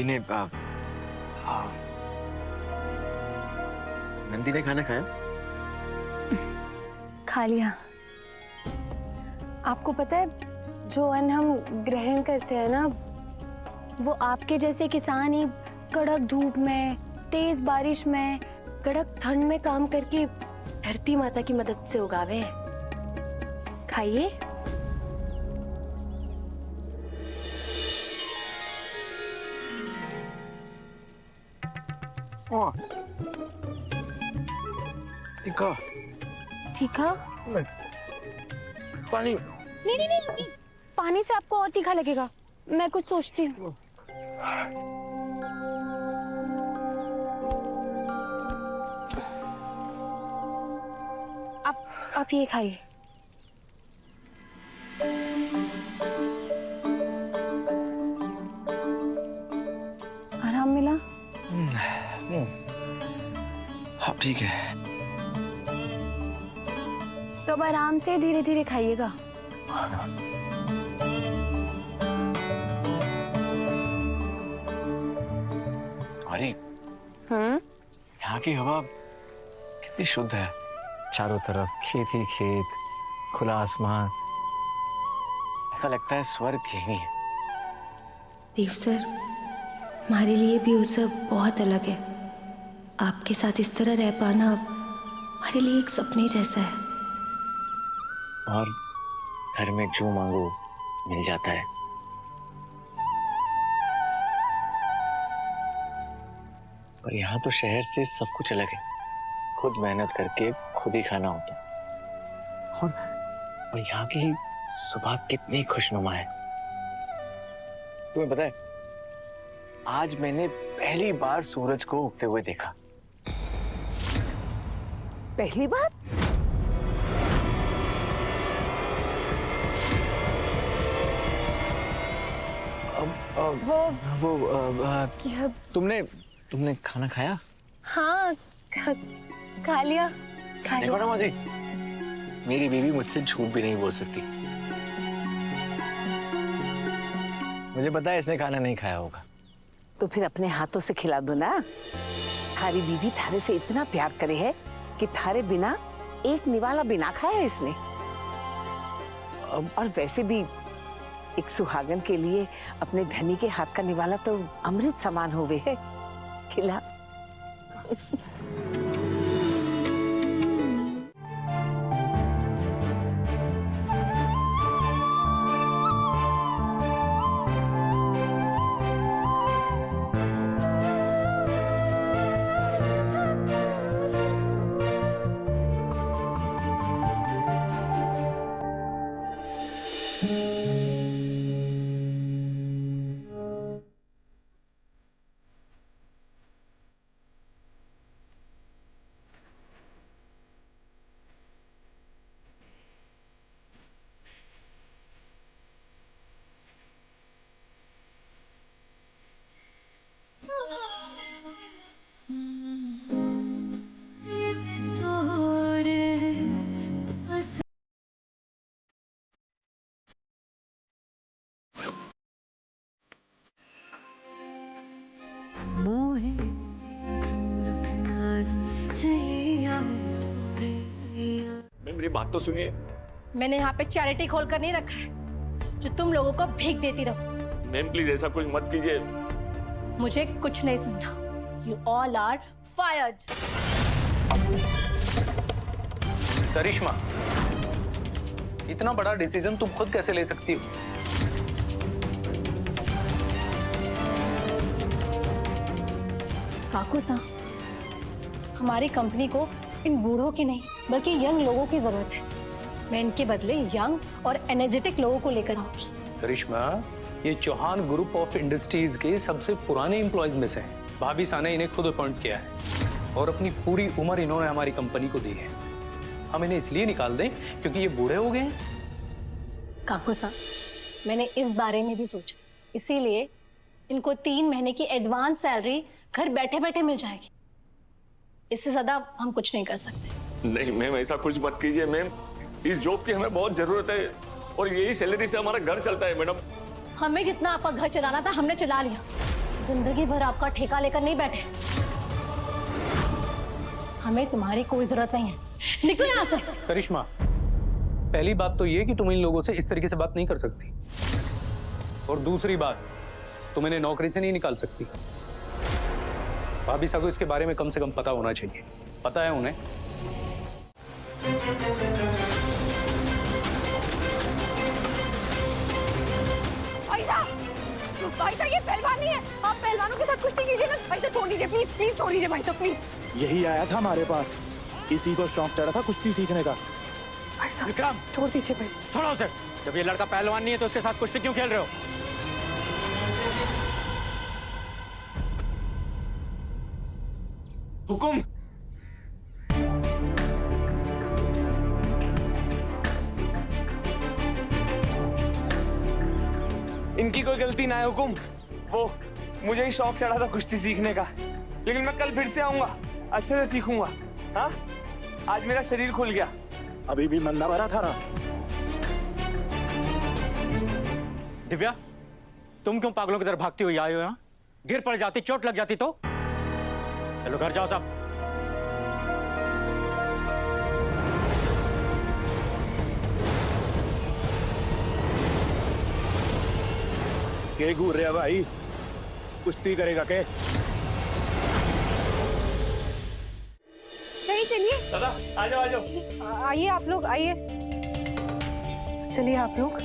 भाभी ने नंदी ने खाना खाया? खा लिया। आपको पता है, जो अन्न हम ग्रहण करते हैं ना, वो आपके जैसे किसान ही कड़क धूप में, तेज बारिश में, कड़क ठंड में काम करके धरती माता की मदद से उगावे हैं। खाइए। तीखा। तीखा? पानी। नहीं नहीं नहीं नहीं, पानी से आपको और तीखा लगेगा। मैं कुछ सोचती हूँ। आप ये खाइए। आराम मिला? हाँ ठीक है। तो अब आराम से धीरे धीरे खाइएगा। अरे यहाँ की हवा कितनी शुद्ध है। चारों तरफ खेत ही खेत, खुला आसमान, ऐसा लगता है स्वर्ग यही है। देव सर, हमारे लिए भी वो सब बहुत अलग है। आपके साथ इस तरह रह पाना हमारे लिए एक सपने जैसा है। और घर में जो मांगो मिल जाता है। पर यहाँ तो शहर से सब कुछ अलग है। खुद मेहनत करके खुद ही खाना होता है। और यहाँ की सुबह कितनी खुशनुमा है। तुम्हें पता है, आज मैंने पहली बार सूरज को उगते हुए देखा। पहली बार? तुमने खाना खाया? हाँ, खा लिया। देखो ना माजी, मेरी बीवी मुझसे झूठ भी नहीं बोल सकती। मुझे पता है इसने खाना नहीं खाया होगा। तो फिर अपने हाथों से खिला दो ना। थारी बीवी थारे से इतना प्यार करे है कि थारे बिना एक निवाला बिना खाया इसने। और वैसे भी एक सुहागन के लिए अपने धनी के हाथ का निवाला तो अमृत समान होवे है। खिला। मेरी बात तो सुनिए। मैंने यहाँ पे चैरिटी खोल कर नहीं रखा है जो तुम लोगों को भीख देती रहो। मैम प्लीज ऐसा कुछ मत कीजिए। मुझे कुछ नहीं सुनना। You all are fired. Karishma, इतना बड़ा डिसीजन तुम खुद कैसे ले सकती हो? काकू सा, हमारी कंपनी को इन बूढ़ों की नहीं बल्कि यंग लोगों की जरूरत है। मैं इनके बदले यंग और एनर्जेटिक लोगों को लेकर आऊंगी। करिश्मा, ये चौहान ग्रुप ऑफ इंडस्ट्रीज के सबसे पुराने एम्प्लॉयज में से हैं। भाभी सा ने इन्हें खुद अपॉइंट किया है और अपनी पूरी उम्र इन्होंने हमारी कंपनी को दी है। हम इन्हें इसलिए निकाल दें क्योंकि ये बूढ़े हो गए हैं? काकू सा, मैंने इस बारे में भी सोचा, इसीलिए इनको 3 महीने की एडवांस सैलरी घर बैठे बैठे मिल जाएगी। इससे ज्यादा हम कुछ नहीं कर सकते। नहीं मैम, ऐसा कुछ मत कीजिए मैम। इस जॉब की हमें बहुत जरूरत है और यही सैलरी से हमारा घर चलता है मैडम। हमें जितना आपका घर चलाना था हमने चला लिया। जिंदगी भर आपका ठेका लेकर नहीं बैठे। हमें तुम्हारी कोई जरूरत नहीं है, निकलो यहाँ से। करिश्मा, पहली बात तो ये कि तुम इन लोगों से इस तरीके से बात नहीं कर सकती, और दूसरी बात, तुम इन्हें नौकरी से नहीं निकाल सकती। भाभी साहब को इसके बारे में कम से कम पता होना चाहिए। पता है उन्हें? भाई साहब ये पहलवान नहीं है, आप पहलवानों के साथ कुश्ती कीजिए ना। भाई साहब छोड़ दीजिए, प्लीज प्लीज छोड़ दीजिए भाई साहब, प्लीज। यही आया था हमारे पास, इसी को शौक चढ़ा था कुश्ती सीखने का। भाई साहब विक्रम, छोड़ दीजिए भाई। छोड़ो उसे। जब ये लड़का पहलवान नहीं है तो उसके साथ कुश्ती क्यों खेल रहे हो? हुकुम। इनकी कोई गलती ना है हुकुम, वो मुझे ही शौक चढ़ा था कुश्ती सीखने का, लेकिन मैं कल फिर से आऊंगा, अच्छे से सीखूंगा। हाँ, आज मेरा शरीर खुल गया। अभी भी मन ना भरा था ना? दिव्या, तुम क्यों पागलों की तरह भागती हुई आई हो यहाँ? गिर पड़ जाती, चोट लग जाती तो? चलो घर जाओ सब। के घूर रहे भाई, कुश्ती करेगा के? नहीं चलिए, दादा आ जाओ आ जाओ। आइए आप लोग, आइए। चलिए आप लोग।